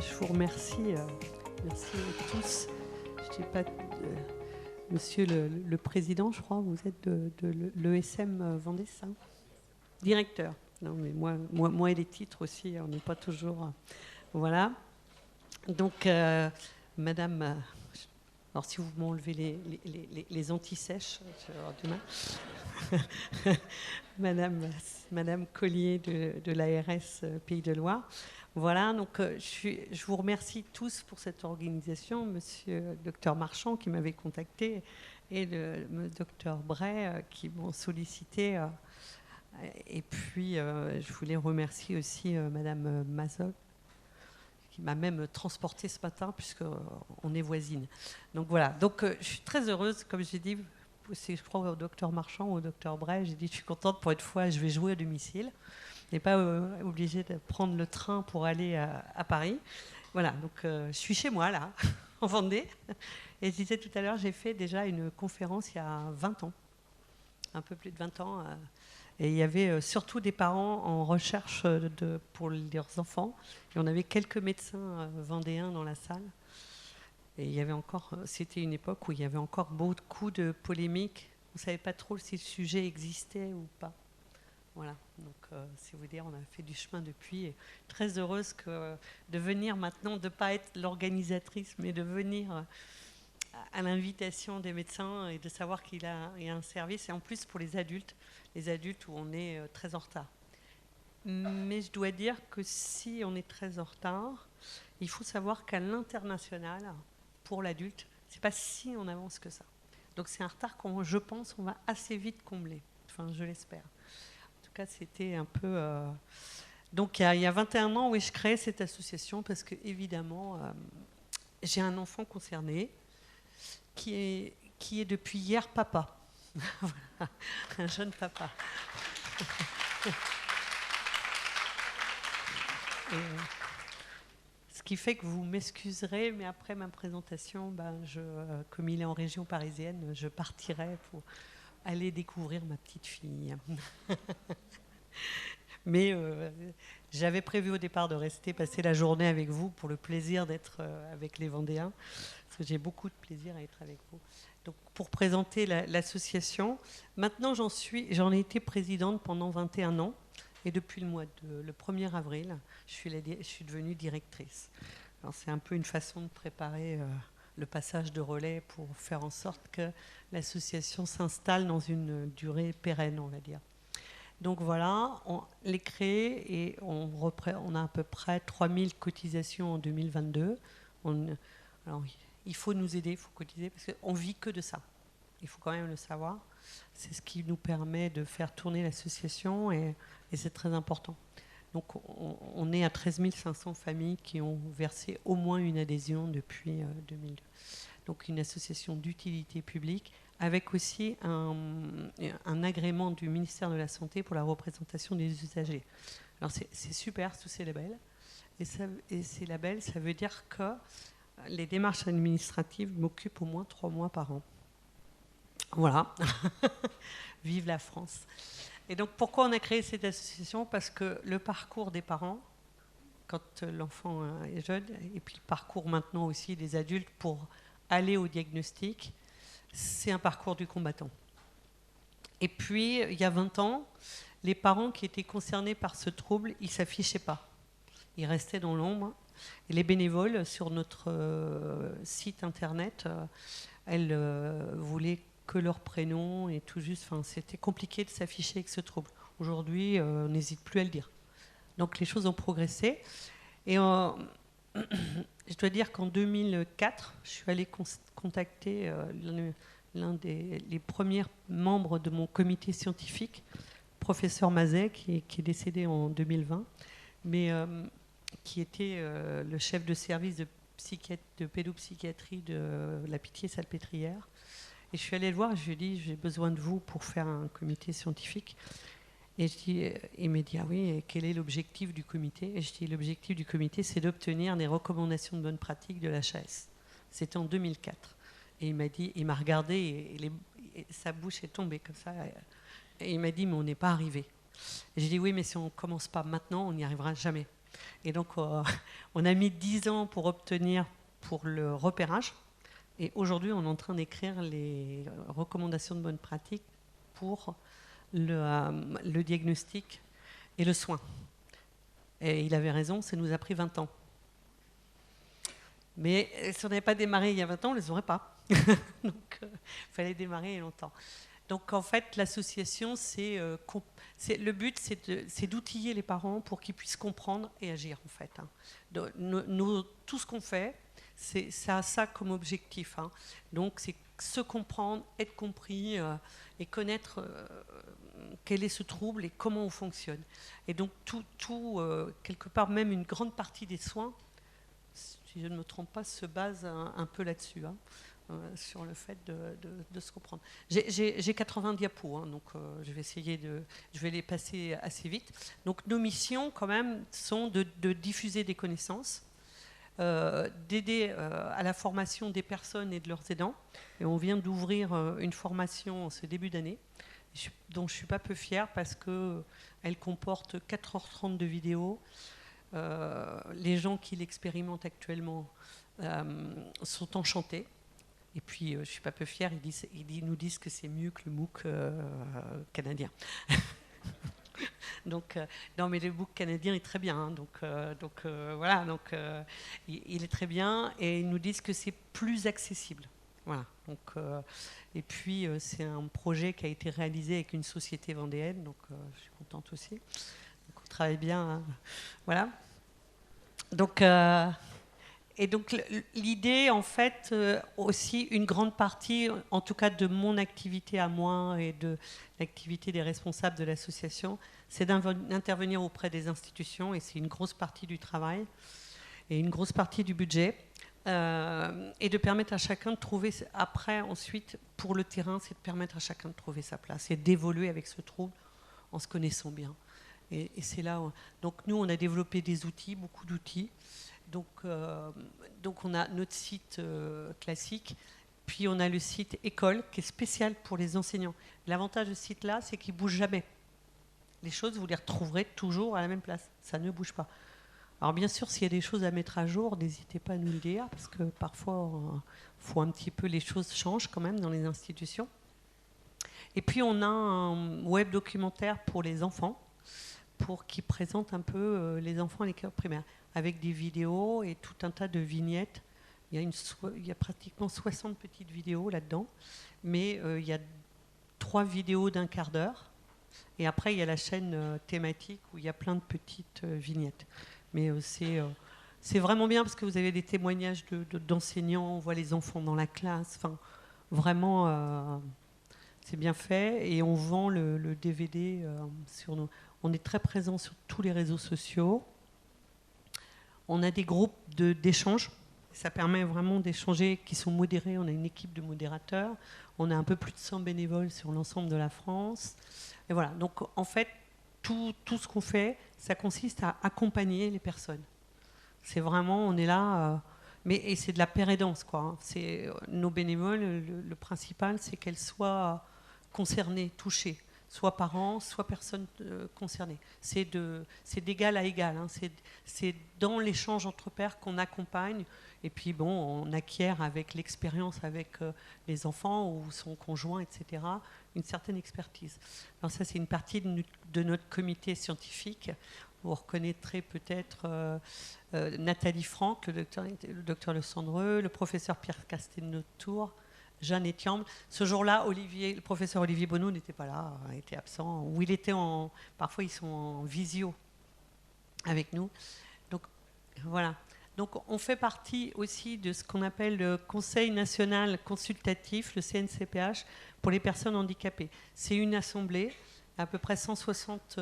je vous remercie. Merci à tous. Je sais pas, Monsieur le Président, je crois, vous êtes de l'ESM Vendée, ça ? Directeur. Non, mais moi et les titres aussi, on n'est pas toujours... voilà. Donc, Madame... alors, si vous m'enlevez les anti-sèches, demain. Madame Collier de l'ARS Pays de Loire. Voilà, donc je vous remercie tous pour cette organisation, Monsieur le Docteur Marchand qui m'avait contacté et le Docteur Bray qui m'ont sollicité. Et puis, je voulais remercier aussi Madame Mazol qui m'a même transportée ce matin puisqu'on est voisines. Donc voilà, donc je suis très heureuse, comme j'ai dit, je crois au Docteur Marchand ou au Docteur Bray, j'ai dit je suis contente pour une fois, je vais jouer à domicile. Je n'ai pas obligée de prendre le train pour aller à Paris. Voilà, donc je suis chez moi, là, en Vendée. Et je disais tout à l'heure, j'ai fait déjà une conférence il y a 20 ans, un peu plus de 20 ans. Et il y avait surtout des parents en recherche pour leurs enfants. Et on avait quelques médecins vendéens dans la salle. Et il y avait encore, c'était une époque où il y avait encore beaucoup de polémiques. On ne savait pas trop si le sujet existait ou pas. Voilà, donc c'est vous dire, on a fait du chemin depuis. Et très heureuse de venir maintenant, de ne pas être l'organisatrice, mais de venir à l'invitation des médecins et de savoir qu'il y a un service. Et en plus pour les adultes où on est très en retard. Mais je dois dire que si on est très en retard, il faut savoir qu'à l'international, pour l'adulte, c'est pas si on avance que ça. Donc c'est un retard qu'on, je pense, on va assez vite combler. Enfin, je l'espère. En tout cas, c'était un peu... Donc, il y a 21 ans, oui, je créais cette association parce que, évidemment, j'ai un enfant concerné qui est depuis hier papa. Voilà, un jeune papa. Ce qui fait que vous m'excuserez, mais après ma présentation, comme il est en région parisienne, je partirai pour aller découvrir ma petite fille. Mais j'avais prévu au départ de rester passer la journée avec vous pour le plaisir d'être avec les Vendéens, parce que j'ai beaucoup de plaisir à être avec vous. Donc, pour présenter l'association, maintenant j'en ai été présidente pendant 21 ans, et depuis le 1er avril, je suis devenue directrice. Alors, c'est un peu une façon de préparer le passage de relais pour faire en sorte que l'association s'installe dans une durée pérenne, on va dire. Donc voilà, on les crée et on a à peu près 3000 cotisations en 2022. Alors, il faut nous aider, il faut cotiser, parce qu'on ne vit que de ça. Il faut quand même le savoir. C'est ce qui nous permet de faire tourner l'association et c'est très important. Donc on est à 13 500 familles qui ont versé au moins une adhésion depuis 2002. Donc une association d'utilité publique avec aussi un agrément du ministère de la Santé pour la représentation des usagers. Alors c'est super tous ces labels. Et ces labels, ça veut dire que les démarches administratives m'occupent au moins 3 mois par an. Voilà. Vive la France. Et donc pourquoi on a créé cette association ? Parce que le parcours des parents, quand l'enfant est jeune, et puis le parcours maintenant aussi des adultes pour aller au diagnostic, c'est un parcours du combattant. Et puis, il y a 20 ans, les parents qui étaient concernés par ce trouble, ils ne s'affichaient pas. Ils restaient dans l'ombre. Et les bénévoles, sur notre site internet, elles voulaient que leur prénom et tout juste. Enfin, c'était compliqué de s'afficher avec ce trouble. Aujourd'hui, on n'hésite plus à le dire. Donc, les choses ont progressé. Et je dois dire qu'en 2004, je suis allée contacter l'un des premiers membres de mon comité scientifique, professeur Mazet, qui est décédé en 2020, mais qui était le chef de service de pédopsychiatrie de la Pitié-Salpêtrière. Et je suis allée le voir et je lui ai dit, j'ai besoin de vous pour faire un comité scientifique. Et il m'a dit, ah oui, et quel est l'objectif du comité ? Et je dis, l'objectif du comité, c'est d'obtenir des recommandations de bonne pratique de l'HAS. C'était en 2004. Et il m'a regardé et sa bouche est tombée comme ça. Et il m'a dit, mais on n'est pas arrivé. Et j'ai dit, oui, mais si on ne commence pas maintenant, on n'y arrivera jamais. Et donc, on a mis 10 ans pour obtenir pour le repérage. Et aujourd'hui, on est en train d'écrire les recommandations de bonne pratique pour le diagnostic et le soin. Et il avait raison, ça nous a pris 20 ans. Mais si on n'avait pas démarré il y a 20 ans, on ne les aurait pas. Donc, il fallait démarrer longtemps. Donc, en fait, l'association, le but, c'est d'outiller les parents pour qu'ils puissent comprendre et agir, en fait. Tout ce qu'on fait, ça a ça comme objectif. Donc, c'est se comprendre, être compris et connaître quel est ce trouble et comment on fonctionne. Et donc, quelque part, même une grande partie des soins, si je ne me trompe pas, se base un peu là-dessus, sur le fait de se comprendre. J'ai 80 diapos, donc je vais les passer assez vite. Donc nos missions, quand même, sont de diffuser des connaissances, d'aider à la formation des personnes et de leurs aidants. Et on vient d'ouvrir une formation en ce début d'année, dont je ne suis pas peu fière parce qu'elle comporte 4h30 de vidéos. Les gens qui l'expérimentent actuellement sont enchantés. Et puis, je ne suis pas peu fière, ils nous disent que c'est mieux que le MOOC canadien. Donc, non, mais le MOOC canadien est très bien. Voilà, il est très bien. Et ils nous disent que c'est plus accessible. Voilà. Donc, et puis, c'est un projet qui a été réalisé avec une société vendéenne. Donc, je suis contente aussi. Donc, on travaille bien. Hein. Voilà. Donc, et donc l'idée, en fait, aussi une grande partie, en tout cas de mon activité à moi et de l'activité des responsables de l'association, c'est d'intervenir auprès des institutions, et c'est une grosse partie du travail et une grosse partie du budget, et de permettre à chacun de trouver, après, ensuite, pour le terrain, c'est de permettre à chacun de trouver sa place et d'évoluer avec ce trouble en se connaissant bien. Et c'est là où... Donc nous, on a développé des outils, beaucoup d'outils. Donc on a notre site classique, puis on a le site école qui est spécial pour les enseignants. L'avantage de ce site-là, c'est qu'il ne bouge jamais. Les choses, vous les retrouverez toujours à la même place. Ça ne bouge pas. Alors bien sûr, s'il y a des choses à mettre à jour, n'hésitez pas à nous le dire, parce que parfois, faut un petit peu, les choses changent quand même dans les institutions. Et puis on a un web documentaire pour les enfants, pour qui présente un peu les enfants à l'école primaire, avec des vidéos et tout un tas de vignettes. Il y a pratiquement 60 petites vidéos là-dedans, mais il y a 3 vidéos d'1 quart d'heure, et après il y a la chaîne thématique où il y a plein de petites vignettes. Mais c'est vraiment bien parce que vous avez des témoignages d'enseignants, on voit les enfants dans la classe, enfin, vraiment, c'est bien fait, et on vend le DVD sur nos... On est très présent sur tous les réseaux sociaux. On a des groupes d'échange. Ça permet vraiment d'échanger, qui sont modérés. On a une équipe de modérateurs. On a un peu plus de 100 bénévoles sur l'ensemble de la France. Et voilà. Donc, en fait, tout ce qu'on fait, ça consiste à accompagner les personnes. C'est vraiment, on est là... et c'est de la pérédance, quoi. Nos bénévoles, le principal, c'est qu'elles soient concernées, touchées. Soit parents, soit personnes concernées. C'est d'égal à égal. Hein. C'est dans l'échange entre pairs qu'on accompagne. Et puis, bon, on acquiert avec l'expérience avec les enfants ou son conjoint, etc., une certaine expertise. Alors ça, c'est une partie de notre comité scientifique. Vous reconnaîtrez peut-être Nathalie Franck, le docteur Le Cendreux, le professeur Pierre Castelnau-Tour, Jeanne Etiamble. Ce jour-là, le professeur Olivier Bonneau n'était pas là, était absent. Ou il était parfois ils sont en visio avec nous. Donc voilà. Donc on fait partie aussi de ce qu'on appelle le Conseil national consultatif, le CNCPH, pour les personnes handicapées. C'est une assemblée, à peu près 160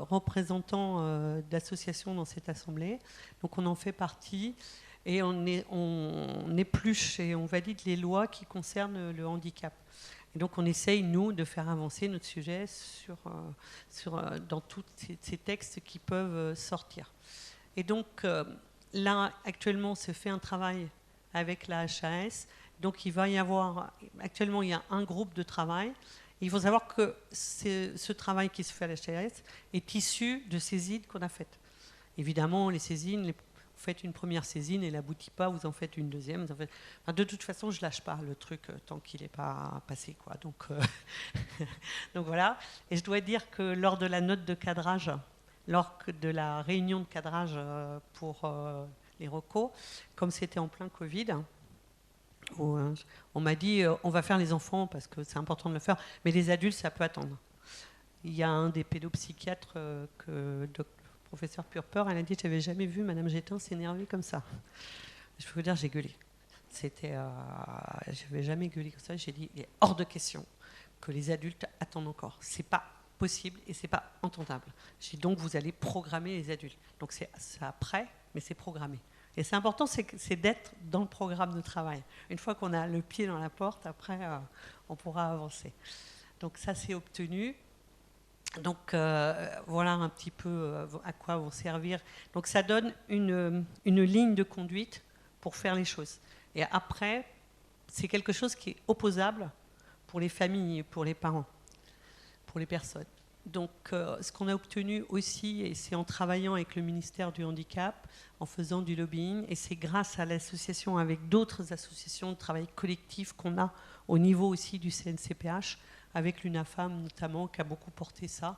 représentants d'associations dans cette assemblée. Donc on en fait partie. Et on épluche et on valide les lois qui concernent le handicap. Et donc on essaye, nous, de faire avancer notre sujet dans tous ces textes qui peuvent sortir. Et donc là, actuellement, se fait un travail avec la HAS. Donc il va y avoir, actuellement, il y a un groupe de travail. Et il faut savoir que ce travail qui se fait à la HAS est issu de ces îles qu'on a faites. Évidemment, les saisines, vous faites une première saisine, elle n'aboutit pas, vous en faites une deuxième. Enfin, de toute façon, je lâche pas le truc tant qu'il n'est pas passé, quoi. Donc, donc voilà. Et je dois dire que lors de la note de cadrage, lors de la réunion de cadrage pour les recos, comme c'était en plein Covid, on m'a dit on va faire les enfants parce que c'est important de le faire, mais les adultes, ça peut attendre. Il y a un des pédopsychiatres que le professeur Purper, elle a dit j'avais jamais vu Madame Gétin s'énerver comme ça. Je peux vous dire, j'ai gueulé. Je n'avais jamais gueulé comme ça. J'ai dit il est hors de question que les adultes attendent encore. C'est pas possible et c'est pas entendable. J'ai dit donc vous allez programmer les adultes. Donc c'est après, mais c'est programmé. Et c'est important, c'est d'être dans le programme de travail. Une fois qu'on a le pied dans la porte, après, on pourra avancer. Donc ça, c'est obtenu. Donc voilà un petit peu à quoi vont servir. Donc ça donne une ligne de conduite pour faire les choses. Et après, c'est quelque chose qui est opposable pour les familles, pour les parents, pour les personnes. Donc ce qu'on a obtenu aussi, et c'est en travaillant avec le ministère du Handicap, en faisant du lobbying, et c'est grâce à l'association avec d'autres associations de travail collectif qu'on a au niveau aussi du CNCPH, avec l'UNAFAM notamment, qui a beaucoup porté ça,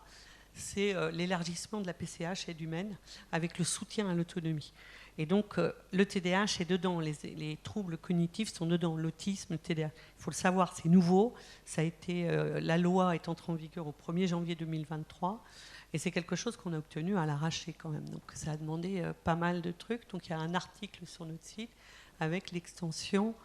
c'est l'élargissement de la PCH aide humaine avec le soutien à l'autonomie. Et donc, le TDAH est dedans, les troubles cognitifs sont dedans, l'autisme, le TDAH. Il faut le savoir, c'est nouveau. Ça a été, la loi est entrée en vigueur au 1er janvier 2023. Et c'est quelque chose qu'on a obtenu à l'arraché quand même. Donc, ça a demandé pas mal de trucs. Donc, il y a un article sur notre site avec l'extension.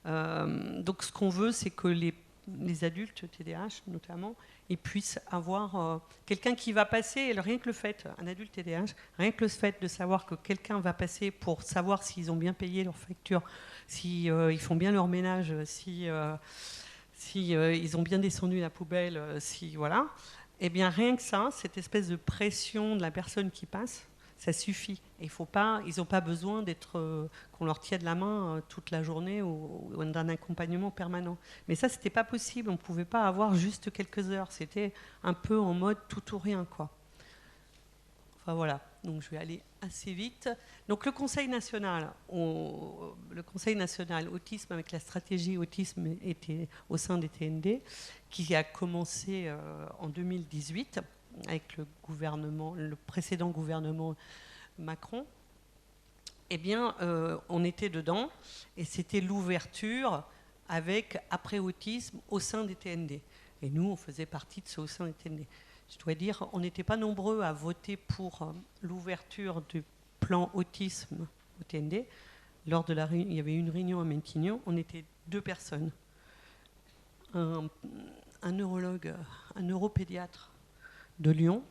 Donc, ce qu'on veut, c'est que les adultes TDAH notamment, ils puissent avoir quelqu'un qui va passer, rien que le fait, un adulte TDAH, rien que le fait de savoir que quelqu'un va passer pour savoir s'ils ont bien payé leurs factures, si ils font bien leur ménage, si ils ont bien descendu la poubelle, si voilà, eh bien rien que ça, cette espèce de pression de la personne qui passe, ça suffit. Et ils n'ont pas besoin qu'on leur tienne la main toute la journée ou d'un accompagnement permanent. Mais ça, c'était pas possible. On ne pouvait pas avoir juste quelques heures. C'était un peu en mode tout ou rien, quoi. Enfin voilà. Donc je vais aller assez vite. Donc le Conseil national autisme avec la stratégie autisme était au sein des TND, qui a commencé en 2018 avec le précédent gouvernement Macron, eh bien, on était dedans, et c'était l'ouverture avec après-autisme au sein des TND. Et nous, on faisait partie de ce au sein des TND. Je dois dire, on n'était pas nombreux à voter pour l'ouverture du plan autisme au TND. Il y avait une réunion à Matignon, on était 2 personnes. Un neurologue, un neuropédiatre de Lyon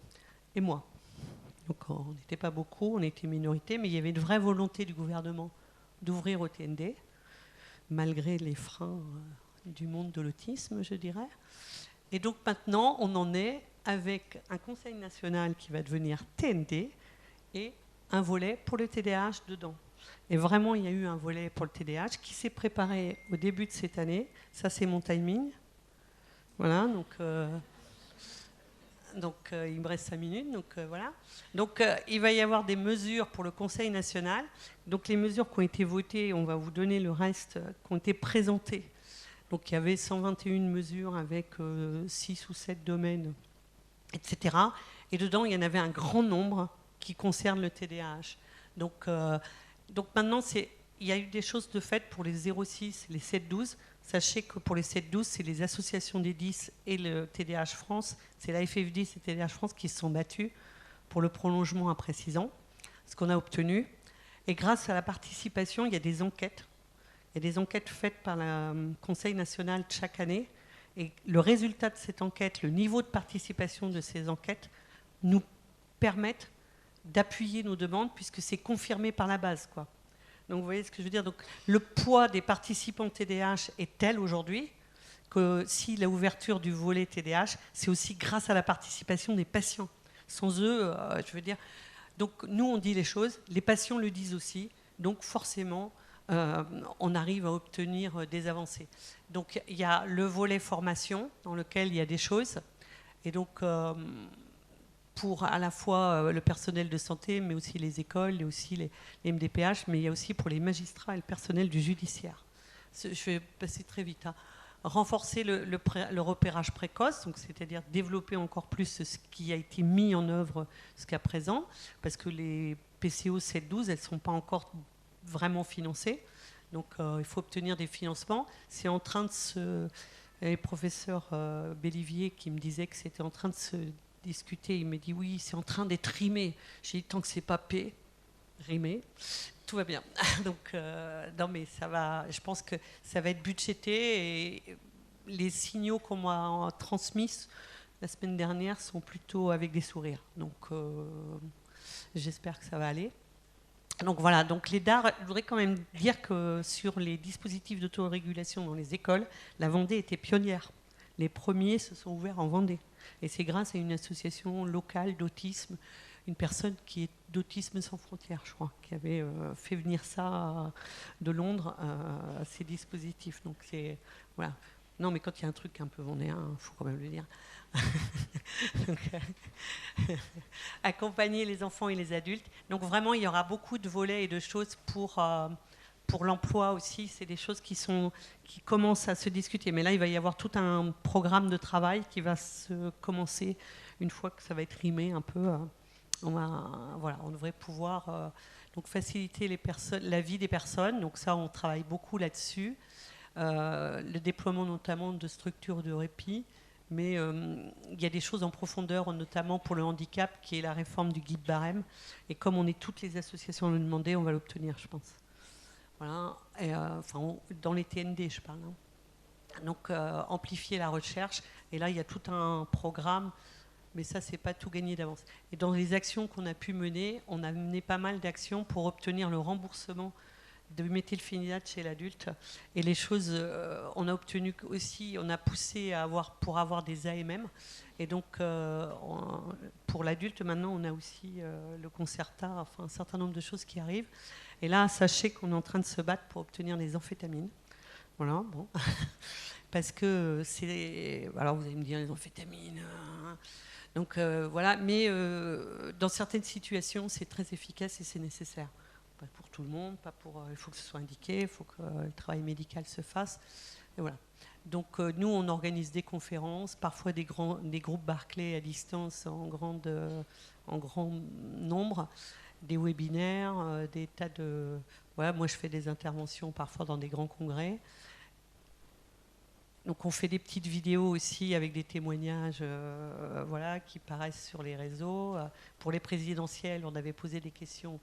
et moi. Donc on n'était pas beaucoup, on était minorité, mais il y avait une vraie volonté du gouvernement d'ouvrir au TND, malgré les freins du monde de l'autisme, je dirais. Et donc maintenant, on en est avec un conseil national qui va devenir TND et un volet pour le TDAH dedans. Et vraiment, il y a eu un volet pour le TDAH qui s'est préparé au début de cette année. Ça, c'est mon timing. Voilà, donc il me reste 5 minutes. Donc voilà. Donc il va y avoir des mesures pour le Conseil national. Donc les mesures qui ont été votées, on va vous donner le reste, qui ont été présentées. Donc il y avait 121 mesures avec 6 ou 7 domaines, etc. Et dedans, il y en avait un grand nombre qui concernent le TDAH. Donc maintenant, il y a eu des choses de fait pour les 0,6 et les 7,12. Sachez que pour les 7-12, c'est les associations des 10 et le TDAH France, c'est la FF10 et TDAH France qui se sont battus pour le prolongement après 6 ans, ce qu'on a obtenu. Et grâce à la participation, il y a des enquêtes. Il y a des enquêtes faites par le Conseil national chaque année. Et le résultat de cette enquête, le niveau de participation de ces enquêtes, nous permettent d'appuyer nos demandes, puisque c'est confirmé par la base, quoi. Donc vous voyez ce que je veux dire. Donc, le poids des participants TDAH est tel aujourd'hui que si l'ouverture du volet TDAH, c'est aussi grâce à la participation des patients. Sans eux, je veux dire... Donc nous, on dit les choses, les patients le disent aussi, donc forcément, on arrive à obtenir des avancées. Donc il y a le volet formation, dans lequel il y a des choses, et donc pour à la fois le personnel de santé, mais aussi les écoles, et aussi les MDPH, mais il y a aussi pour les magistrats et le personnel du judiciaire. Je vais passer très vite. Renforcer le repérage précoce, donc c'est-à-dire développer encore plus ce qui a été mis en œuvre jusqu'à présent, parce que les PCO 7-12, elles ne sont pas encore vraiment financées. Donc il faut obtenir des financements. C'est en train de se... Le professeur Bellivier qui me disait que c'était en train de se discuter. Il m'a dit oui, c'est en train d'être rimé. J'ai dit tant que c'est pas rimé, tout va bien. Donc non mais ça va. Je pense que ça va être budgété et les signaux qu'on m'a transmis la semaine dernière sont plutôt avec des sourires. Donc j'espère que ça va aller. Donc voilà, donc les DAR, je voudrais quand même dire que sur les dispositifs d'autorégulation dans les écoles, la Vendée était pionnière. Les premiers se sont ouverts en Vendée. Et c'est grâce à une association locale d'autisme, une personne qui est d'Autisme sans frontières, je crois, qui avait fait venir ça de Londres, ces dispositifs. Donc c'est... Voilà. Non, mais quand il y a un truc un peu vendéen, il faut quand même le dire. Donc, accompagner les enfants et les adultes. Donc vraiment, il y aura beaucoup de volets et de choses pour l'emploi aussi. C'est des choses qui commencent à se discuter. Mais là, il va y avoir tout un programme de travail qui va se commencer une fois que ça va être rimé un peu. On devrait pouvoir donc faciliter la vie des personnes. Donc ça, on travaille beaucoup là-dessus. Le déploiement notamment de structures de répit. Mais il y a des choses en profondeur, notamment pour le handicap, qui est la réforme du guide barème. Et comme on est toutes les associations à le demander, on va l'obtenir, je pense. Voilà. Et, dans les TND, je parle. Donc, amplifier la recherche. Et là, il y a tout un programme, mais ça, c'est pas tout gagné d'avance. Et dans les actions qu'on a pu mener, on a mené pas mal d'actions pour obtenir le remboursement de méthylphénidate chez l'adulte. Et les choses, on a obtenu aussi, on a poussé pour avoir des AMM. Et donc, pour l'adulte, maintenant, on a aussi le Concerta, enfin un certain nombre de choses qui arrivent. Et là, sachez qu'on est en train de se battre pour obtenir des amphétamines. Voilà, bon. Parce que c'est... Alors, vous allez me dire, les amphétamines... Donc, voilà. Mais dans certaines situations, c'est très efficace et c'est nécessaire. Pas pour tout le monde, il faut que ce soit indiqué, il faut que le travail médical se fasse. Et voilà. Donc nous, on organise des conférences, parfois des groupes Barclay à distance en grand nombre, des webinaires, des tas de... Voilà, moi, je fais des interventions parfois dans des grands congrès. Donc on fait des petites vidéos aussi avec des témoignages qui paraissent sur les réseaux. Pour les présidentielles, on avait posé des questions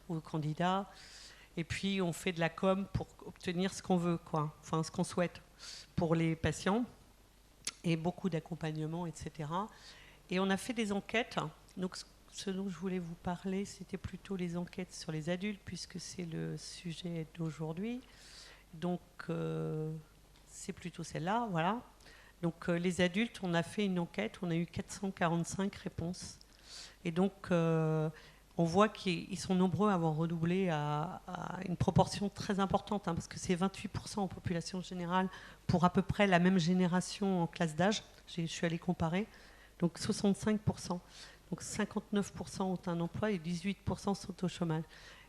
aux candidats. Et puis on fait de la com pour obtenir ce qu'on veut, enfin ce qu'on souhaite pour les patients. Et beaucoup d'accompagnement, etc. Et on a fait des enquêtes. Donc ce dont je voulais vous parler, c'était plutôt les enquêtes sur les adultes, puisque c'est le sujet d'aujourd'hui. Donc... c'est plutôt celle-là, voilà. Donc les adultes, on a fait une enquête, on a eu 445 réponses. Et donc on voit qu'ils sont nombreux à avoir redoublé à une proportion très importante, parce que c'est 28% en population générale pour à peu près la même génération en classe d'âge. Je suis allée comparer. Donc 65%. Donc 59% ont un emploi et 18% sont au chômage.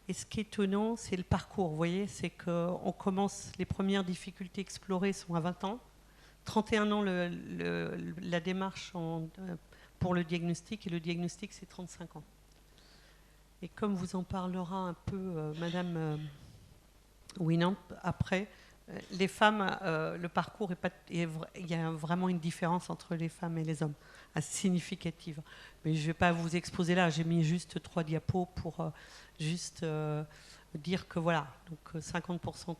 Et ce qui est étonnant, c'est le parcours. Vous voyez, c'est qu'on commence, les premières difficultés explorées sont à 20 ans, 31 ans la démarche pour le diagnostic, et le diagnostic, c'est 35 ans. Et comme vous en parlera un peu Madame Winamp après, les femmes, le parcours il y a vraiment une différence entre les femmes et les hommes, assez significative. Mais je ne vais pas vous exposer là, j'ai mis juste 3 diapos pour juste dire que voilà, donc 50%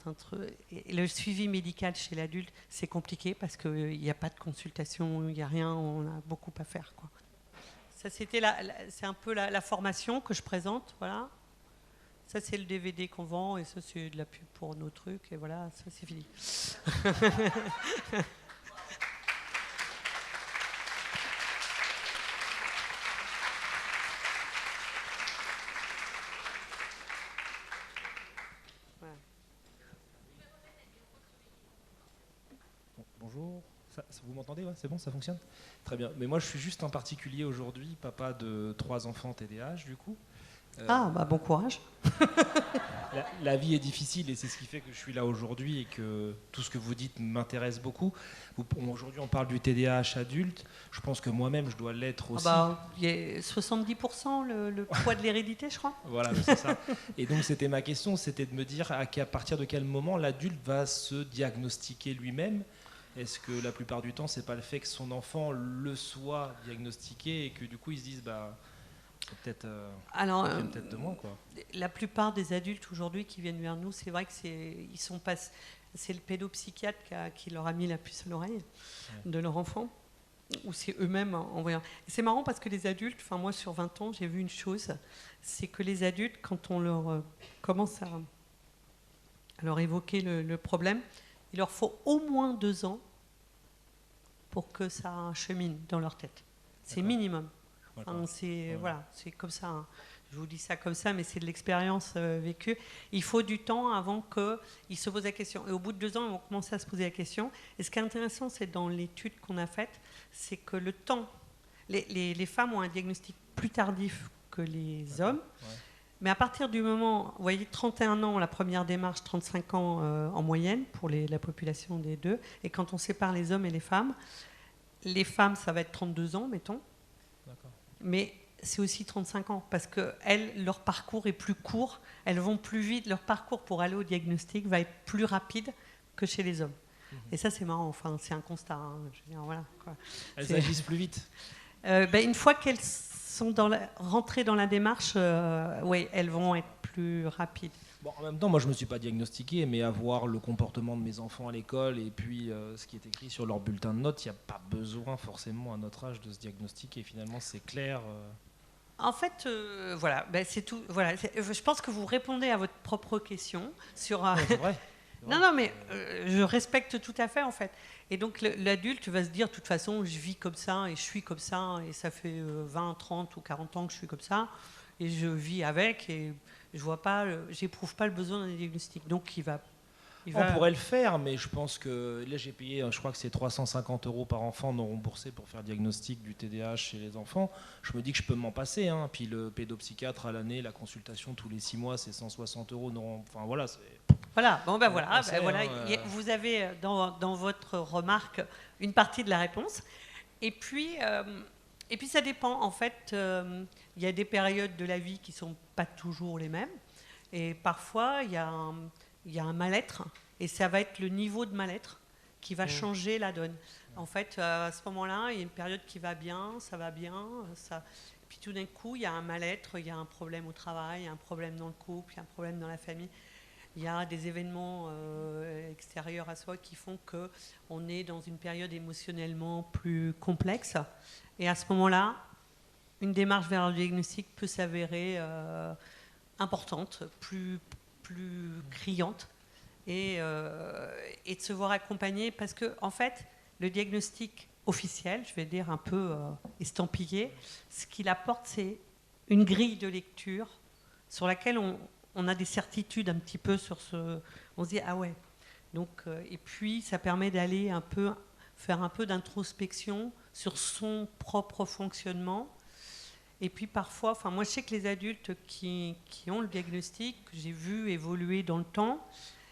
et le suivi médical chez l'adulte, c'est compliqué parce qu'il n'y a pas de consultation, il n'y a rien, on a beaucoup à faire, quoi. Ça, c'est un peu la formation que je présente, voilà. Ça, c'est le DVD qu'on vend, et ça, c'est de la pub pour nos trucs, et voilà, ça, c'est fini. Bonjour, Vous m'entendez, ouais, c'est bon, ça fonctionne? Très bien. Mais moi, je suis juste un particulier aujourd'hui, papa de 3 enfants TDAH, du coup. Ah, bah bon courage. La vie est difficile et c'est ce qui fait que je suis là aujourd'hui et que tout ce que vous dites m'intéresse beaucoup. Aujourd'hui, on parle du TDAH adulte. Je pense que moi-même, je dois l'être aussi. Il y a 70% le poids de l'hérédité, je crois. Voilà, c'est ça. Et donc, c'était ma question, c'était de me dire à partir de quel moment l'adulte va se diagnostiquer lui-même. Est-ce que la plupart du temps, c'est pas le fait que son enfant le soit diagnostiqué et que du coup, il se dise, bah, c'est peut-être peut-être de moi, quoi. La plupart des adultes aujourd'hui qui viennent vers nous, c'est vrai que c'est le pédopsychiatre qui leur a mis la puce à l'oreille de leur enfant, ou c'est eux-mêmes en voyant. Et c'est marrant parce que les adultes, enfin moi sur 20 ans, j'ai vu une chose, c'est que les adultes, quand on leur commence à leur évoquer le problème, il leur faut au moins 2 ans pour que ça chemine dans leur tête. C'est minimum. Enfin, voilà, c'est comme ça. Hein. Je vous dis ça comme ça, mais c'est de l'expérience vécue. Il faut du temps avant qu'ils se posent la question. Et au bout de 2 ans, ils vont commencer à se poser la question. Et ce qui est intéressant, c'est dans l'étude qu'on a faite, c'est que le temps, les femmes ont un diagnostic plus tardif que les hommes. Ouais. Mais à partir du moment, vous voyez, 31 ans, la première démarche, 35 ans en moyenne pour la population des deux. Et quand on sépare les hommes et les femmes, ça va être 32 ans, mettons. D'accord. Mais c'est aussi 35 ans, parce que leur parcours est plus court, elles vont plus vite, leur parcours pour aller au diagnostic va être plus rapide que chez les hommes. Et ça, c'est marrant, enfin, c'est un constat. Hein, je veux dire, voilà, quoi. Elles agissent plus vite. Une fois qu'elles sont rentrées dans la démarche, oui, elles vont être plus rapides. Bon, en même temps, moi je ne me suis pas diagnostiqué, mais avoir le comportement de mes enfants à l'école et puis ce qui est écrit sur leur bulletin de notes, il n'y a pas besoin forcément à notre âge de se diagnostiquer. Finalement, c'est clair. En fait, voilà, c'est tout. Voilà, je pense que vous répondez à votre propre question sur. C'est vrai. Non, mais je respecte tout à fait en fait. Et donc l'adulte va se dire, de toute façon, je vis comme ça et je suis comme ça et ça fait 20, 30 ou 40 ans que je suis comme ça et je vis avec et je vois pas, j'éprouve pas le besoin d'un diagnostic. Donc on pourrait le faire, mais je pense que là j'ai payé, je crois que c'est 350 € par enfant non remboursé pour faire le diagnostic du TDAH chez les enfants. Je me dis que je peux m'en passer. Hein. Puis le pédopsychiatre à l'année, la consultation tous les 6 mois, c'est 160 €. Non, enfin voilà. Voilà. Bon ben voilà. Vous avez dans votre remarque une partie de la réponse. Et puis ça dépend. En fait, il y a des périodes de la vie qui sont pas toujours les mêmes. Et parfois il y a un mal-être, et ça va être le niveau de mal-être qui va changer la donne. En fait, à ce moment-là, il y a une période qui va bien, ça va bien, puis tout d'un coup, il y a un mal-être, il y a un problème au travail, il y a un problème dans le couple, il y a un problème dans la famille. Il y a des événements extérieurs à soi qui font qu'on est dans une période émotionnellement plus complexe. Et à ce moment-là, une démarche vers le diagnostic peut s'avérer importante, plus criante, et de se voir accompagner, parce que en fait le diagnostic officiel, je vais dire un peu estampillé, ce qu'il apporte, c'est une grille de lecture sur laquelle on a des certitudes un petit peu sur on se dit ah ouais, donc et puis ça permet d'aller faire un peu d'introspection sur son propre fonctionnement. Et puis parfois, moi je sais que les adultes qui ont le diagnostic, que j'ai vu évoluer dans le temps,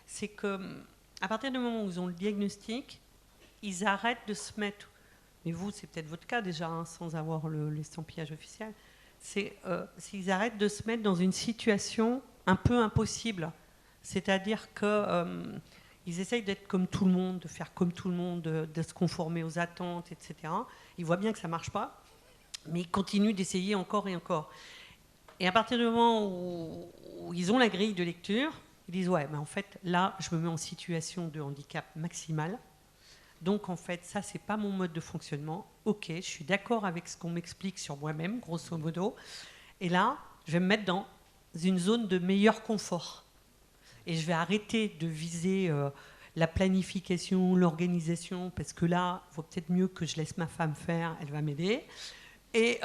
c'est qu'à partir du moment où ils ont le diagnostic, ils arrêtent de se mettre, mais vous c'est peut-être votre cas déjà, hein, sans avoir l'estampillage officiel, ils arrêtent de se mettre dans une situation un peu impossible. C'est-à-dire qu'ils essayent d'être comme tout le monde, de faire comme tout le monde, de se conformer aux attentes, etc. Ils voient bien que ça ne marche pas, mais ils continuent d'essayer encore et encore. Et à partir du moment où ils ont la grille de lecture, ils disent ouais, mais en fait là je me mets en situation de handicap maximal, donc en fait ça c'est pas mon mode de fonctionnement. Ok, je suis d'accord avec ce qu'on m'explique sur moi-même, grosso modo, et là je vais me mettre dans une zone de meilleur confort et je vais arrêter de viser la planification, l'organisation, parce que là il vaut peut-être mieux que je laisse ma femme faire, elle va m'aider. Et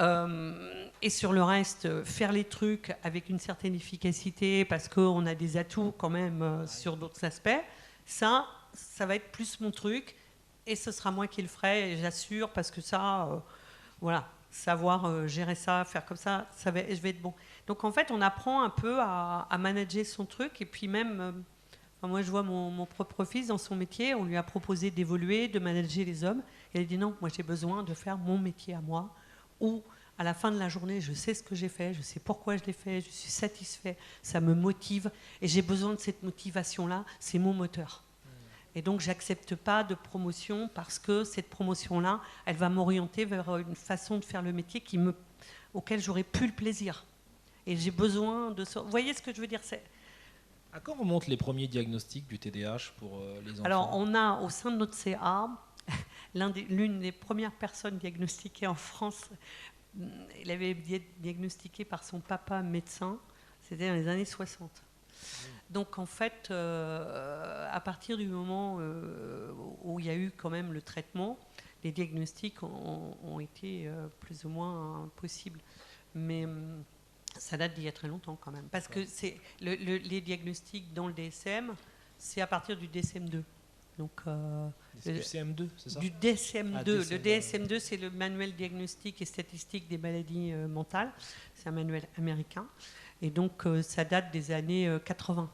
sur le reste, faire les trucs avec une certaine efficacité, parce qu'on a des atouts quand même sur d'autres aspects, ça va être plus mon truc. Et ce sera moi qui le ferai, et j'assure, parce que ça, voilà, savoir gérer ça, faire comme ça, je vais être bon. Donc en fait, on apprend un peu à manager son truc, et puis même, enfin, moi je vois mon propre fils dans son métier, on lui a proposé d'évoluer, de manager les hommes, et il a dit non, moi j'ai besoin de faire mon métier à moi, où à la fin de la journée, je sais ce que j'ai fait, je sais pourquoi je l'ai fait, je suis satisfait, ça me motive, et j'ai besoin de cette motivation-là, c'est mon moteur. Et donc, j'accepte pas de promotion parce que cette promotion-là, elle va m'orienter vers une façon de faire le métier auquel j'aurais plus le plaisir. Et j'ai besoin de ça. Vous voyez ce que je veux dire? À quand remontent les premiers diagnostics du TDAH pour les enfants? Alors, on a au sein de notre CA, l'une des premières personnes diagnostiquées en France, il avait été diagnostiqué par son papa médecin, c'était dans les années 60. Donc en fait, à partir du moment où il y a eu quand même le traitement, les diagnostics ont été plus ou moins possibles. Mais ça date d'il y a très longtemps quand même. Parce que les diagnostics dans le DSM, c'est à partir du DSM-2. Donc, du CM2, c'est ça? Du DSM-2. Ah, le DSM-2, c'est le manuel diagnostique et statistique des maladies mentales. C'est un manuel américain. Et donc, ça date des années 80.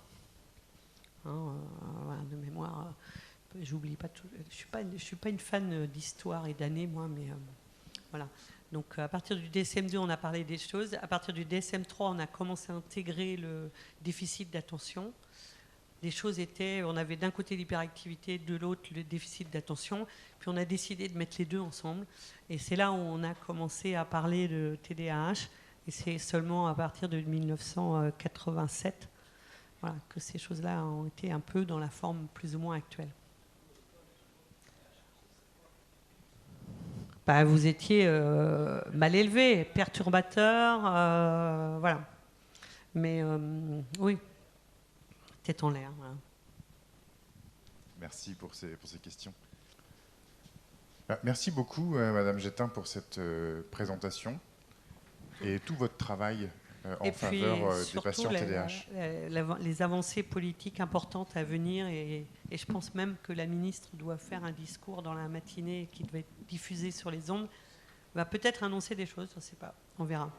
Voilà, de mémoire, j'oublie pas tout. Je suis pas une fan d'histoire et d'années, moi, mais voilà. Donc, à partir du DSM-2, on a parlé des choses. À partir du DSM-3, on a commencé à intégrer le déficit d'attention. Les choses étaient, on avait d'un côté l'hyperactivité, de l'autre le déficit d'attention, puis on a décidé de mettre les deux ensemble. Et c'est là où on a commencé à parler de TDAH. Et c'est seulement à partir de 1987 voilà, que ces choses-là ont été un peu dans la forme plus ou moins actuelle. Bah, vous étiez mal élevé, perturbateur, voilà. Mais oui, tête en l'air. Voilà. Merci pour ces questions. Merci beaucoup, Madame Jettin, pour cette présentation et tout votre travail en faveur des patients TDAH. Les avancées politiques importantes à venir et je pense même que la ministre doit faire un discours dans la matinée qui doit être diffusé sur les ondes, va peut-être annoncer des choses, je ne sais pas, on verra.